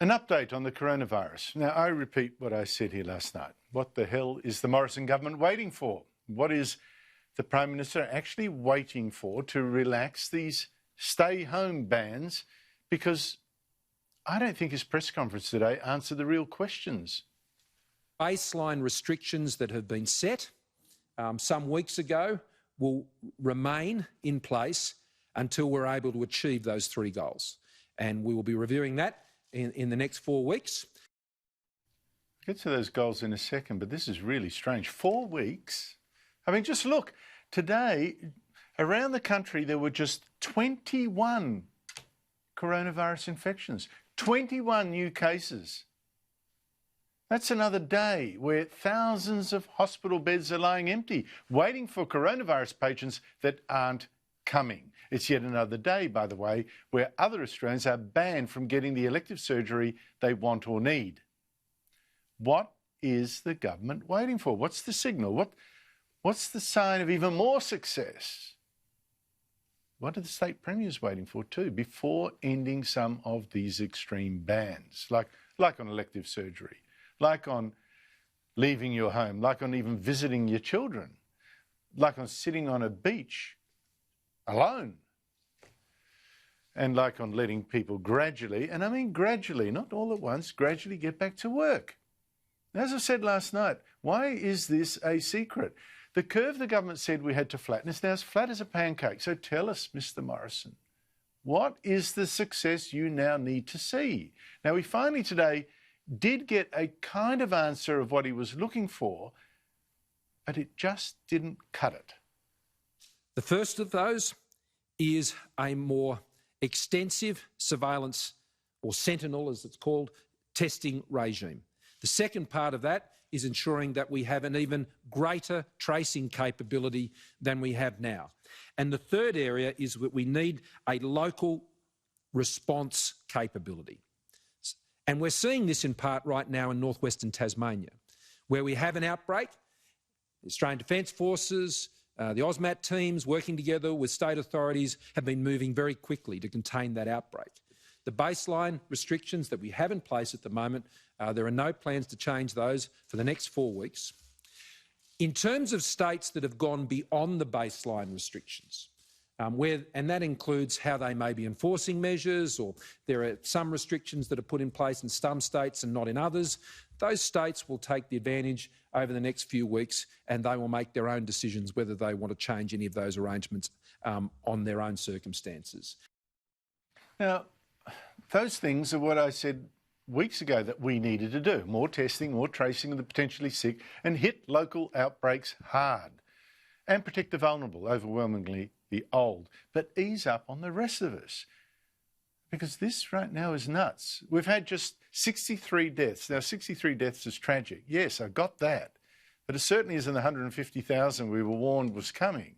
An update on the coronavirus. Now, I repeat what I said here last night. What the hell is the Morrison government waiting for? What is the Prime Minister actually waiting for to relax these stay-home bans? Because I don't think his press conference today answered the real questions. Baseline restrictions that have been set some weeks ago will remain in place until we're able to achieve those three goals. And we will be reviewing that in the next 4 weeks. I'll get to those goals in a second, but this is really strange. 4 weeks? I mean, just look, today, around the country, there were just 21 coronavirus infections, 21 new cases. That's another day where thousands of hospital beds are lying empty, waiting for coronavirus patients that aren't coming. It's yet another day, by the way, where other Australians are banned from getting the elective surgery they want or need. What is the government waiting for? What's the signal? What's the sign of even more success? What are the state premiers waiting for too before ending some of these extreme bans, like on elective surgery, like on leaving your home, like on even visiting your children, like on sitting on a beach alone, and like on letting people gradually, and I mean gradually, not all at once, gradually get back to work. As I said last night, why is this a secret? The curve the government said we had to flatten is now as flat as a pancake. So tell us, Mr. Morrison, what is the success you now need to see? Now, we finally today did get a kind of answer of what he was looking for, but it just didn't cut it. The first of those is a more extensive surveillance, or sentinel as it's called, testing regime. The second part of that is ensuring that we have an even greater tracing capability than we have now. And the third area is that we need a local response capability. And we're seeing this in part right now in northwestern Tasmania, where we have an outbreak. The Australian Defence Forces, the AUSMAT teams working together with state authorities have been moving very quickly to contain that outbreak. The baseline restrictions that we have in place at the moment, there are no plans to change those for the next 4 weeks. In terms of states that have gone beyond the baseline restrictions, and that includes how they may be enforcing measures, or there are some restrictions that are put in place in some states and not in others, those states will take the advantage over the next few weeks and they will make their own decisions whether they want to change any of those arrangements on their own circumstances. Now, those things are what I said weeks ago that we needed to do. More testing, more tracing of the potentially sick, and hit local outbreaks hard. And protect the vulnerable, overwhelmingly the old. But ease up on the rest of us. Because this right now is nuts. We've had just 63 deaths. Now, 63 deaths is tragic. Yes, I got that. But it certainly isn't the 150,000 we were warned was coming.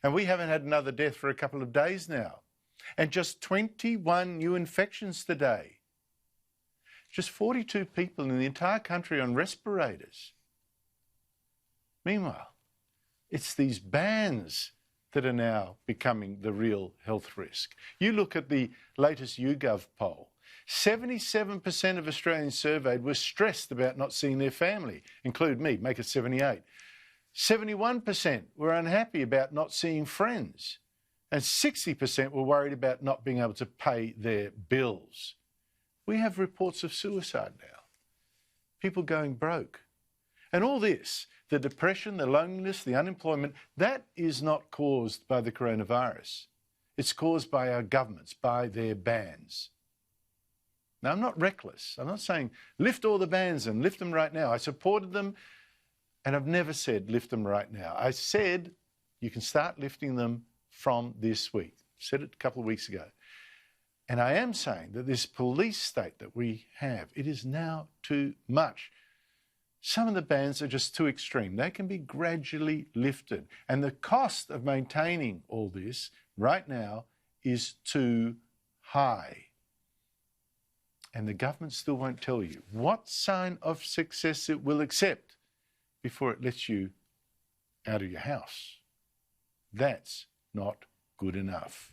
And we haven't had another death for a couple of days now. And just 21 new infections today. Just 42 people in the entire country on respirators. Meanwhile, it's these bans that are now becoming the real health risk. You look at the latest YouGov poll. 77% of Australians surveyed were stressed about not seeing their family, include me, make it 78. 71% were unhappy about not seeing friends. And 60% were worried about not being able to pay their bills. We have reports of suicide now, people going broke. And all this, the depression, the loneliness, the unemployment, that is not caused by the coronavirus. It's caused by our governments, by their bans. Now, I'm not reckless. I'm not saying lift all the bans and lift them right now. I supported them, and I've never said lift them right now. I said you can start lifting them from this week. Said it a couple of weeks ago. And I am saying that this police state that we have, it is now too much. Some of the bans are just too extreme. They can be gradually lifted. And the cost of maintaining all this right now is too high. And the government still won't tell you what sign of success it will accept before it lets you out of your house. That's not good enough.